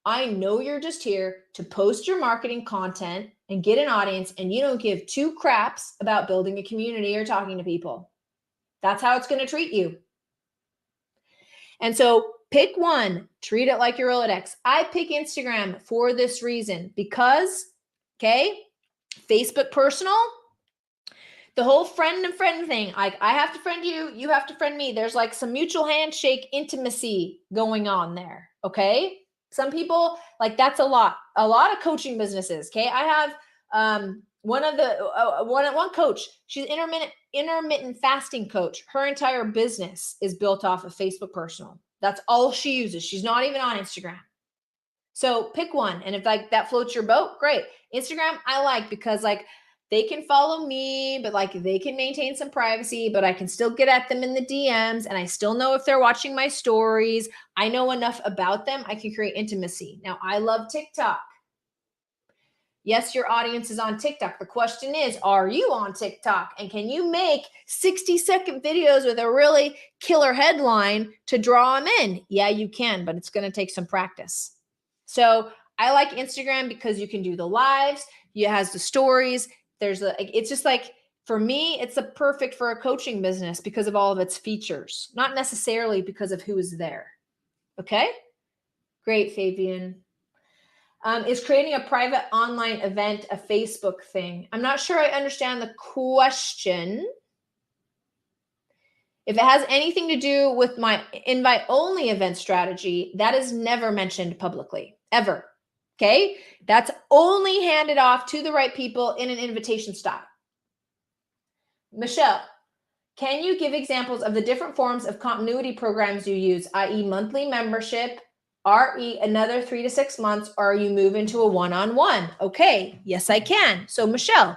I know you're just here to post your marketing content and get an audience, and you don't give two craps about building a community or talking to people. That's how it's going to treat you. And so Pick one, treat it like your Rolodex. I pick Instagram for this reason because, okay, Facebook personal, the whole friend and friend thing, like I have to friend you, you have to friend me. There's like some mutual handshake intimacy going on there, okay? Some people, like that's a lot of coaching businesses, okay? I have one coach, she's intermittent fasting coach. Her entire business is built off of Facebook personal. That's all she uses. She's not even on Instagram. So pick one. And if like that floats your boat, great. Instagram, I like because like they can follow me, but like they can maintain some privacy, but I can still get at them in the DMs and I still know if they're watching my stories. I know enough about them. I can create intimacy. Now I love TikTok. Yes, your audience is on TikTok. The question is, are you on TikTok? And can you make 60-second videos with a really killer headline to draw them in? Yeah, you can, but it's going to take some practice. So I like Instagram because you can do the lives. It has the stories. It's just like, for me, it's a perfect for a coaching business because of all of its features, not necessarily because of who is there. Okay? Great, Fabian. Is creating a private online event a Facebook thing? I'm not sure I understand the question. If it has anything to do with my invite-only event strategy, that is never mentioned publicly, ever. Okay? That's only handed off to the right people in an invitation style. Michelle, can you give examples of the different forms of continuity programs you use, i.e. monthly membership, RE another 3 to 6 months, or you move into a one-on-one? Okay, yes, I can. So Michelle,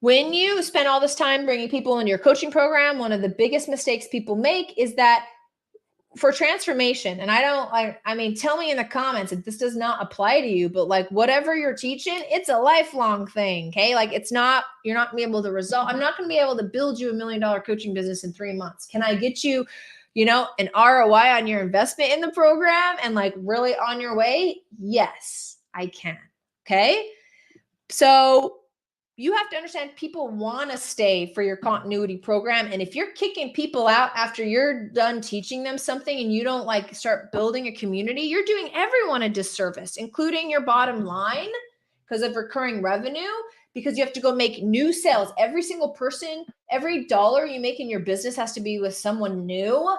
when you spend all this time bringing people into your coaching program, one of the biggest mistakes people make is that for transformation, and I mean, tell me in the comments if this does not apply to you, but like whatever you're teaching, it's a lifelong thing. Okay. Like you're not going to be able to resolve. I'm not going to be able to build you $1 million coaching business in 3 months. Can I get you, an ROI on your investment in the program and like really on your way? Yes, I can. Okay. So you have to understand people want to stay for your continuity program. And if you're kicking people out after you're done teaching them something and you don't like start building a community, you're doing everyone a disservice, including your bottom line because of recurring revenue, because you have to go make new sales. Every single person, every dollar you make in your business has to be with someone new.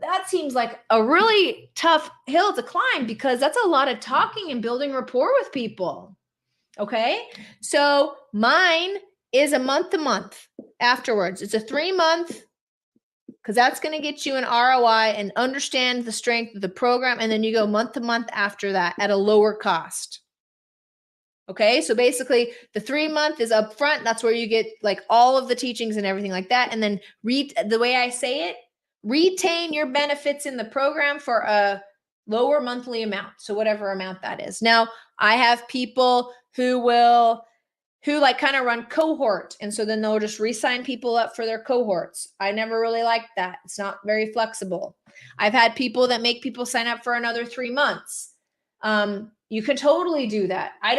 That seems like a really tough hill to climb because that's a lot of talking and building rapport with people. Okay. So mine is a month to month afterwards. It's a 3 month because that's going to get you an ROI and understand the strength of the program. And then you go month to month after that at a lower cost. Okay. So basically the 3 month is upfront. That's where you get like all of the teachings and everything like that. And then the way I say it, retain your benefits in the program for a lower monthly amount. So whatever amount that is. Now I have people who like kind of run cohort. And so then they'll just re-sign people up for their cohorts. I never really liked that. It's not very flexible. I've had people that make people sign up for another 3 months. You can totally do that. I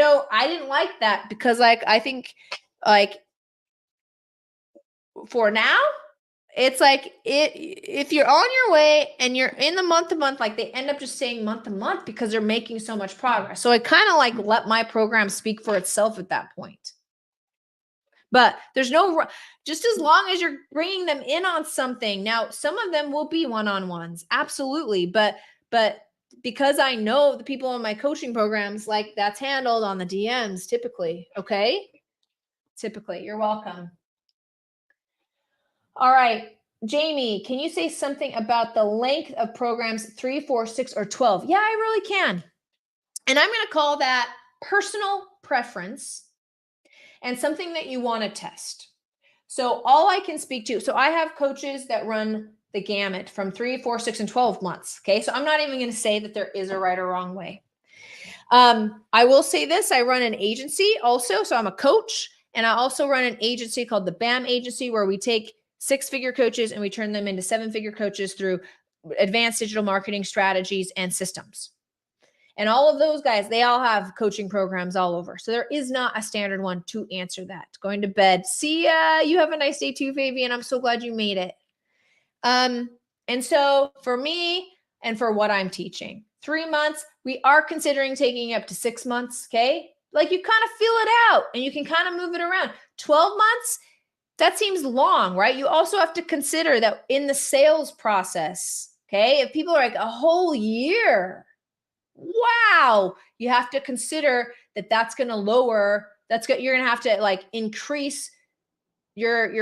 didn't like that because like, I think like for now, it's like if you're on your way and you're in the month to month, like they end up just saying month to month because they're making so much progress. So I kind of like let my program speak for itself at that point. But there's just as long as you're bringing them in on something. Now, some of them will be one-on-ones, absolutely. But because I know the people in my coaching programs, like that's handled on the DMs typically. Okay. Typically. You're welcome. All right. Jamie, can you say something about the length of programs 3, 4, 6, or 12? Yeah, I really can. And I'm going to call that personal preference and something that you want to test. So all I can speak to, so I have coaches that run the gamut from 3, 4, 6, and 12 months. Okay. So I'm not even going to say that there is a right or wrong way. I will say this, I run an agency also. So I'm a coach and I also run an agency called the BAM agency where we take 6-figure coaches and we turn them into 7-figure coaches through advanced digital marketing strategies and systems. And all of those guys, they all have coaching programs all over. So there is not a standard one to answer that. Going to bed. See ya. You have a nice day too, Fabian. I'm so glad you made it. And so for me and for what I'm teaching, 3 months, we are considering taking up to 6 months. Okay. Like you kind of feel it out and you can kind of move it around. 12 months, that seems long, right? You also have to consider that in the sales process, okay, if people are like a whole year, wow, you have to consider that that's going to lower, you're going to have to like increase your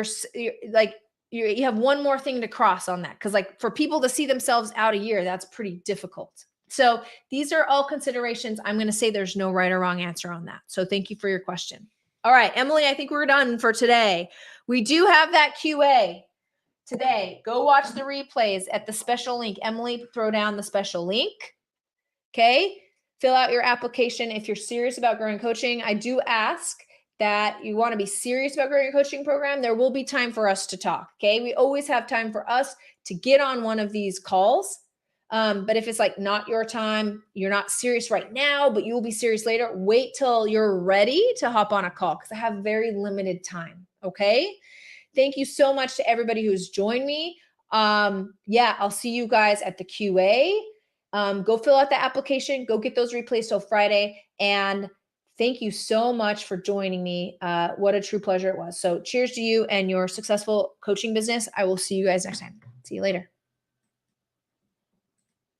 like you have one more thing to cross on that, because like for people to see themselves out a year, that's pretty difficult. So these are all considerations. I'm going to say there's no right or wrong answer on that. So thank you for your question. All right, Emily, I think we're done for today. We do have that QA today. Go watch the replays at the special link. Emily, throw down the special link. Okay. Fill out your application if you're serious about growing coaching. I do ask that you want to be serious about growing your coaching program. There will be time for us to talk. Okay. We always have time for us to get on one of these calls. But if it's like not your time, you're not serious right now, but you will be serious later, wait till you're ready to hop on a call, because I have very limited time. Okay. Thank you so much to everybody who's joined me. Yeah, I'll see you guys at the QA. Go fill out the application, go get those replays till Friday. And thank you so much for joining me. What a true pleasure it was. So cheers to you and your successful coaching business. I will see you guys next time. See you later.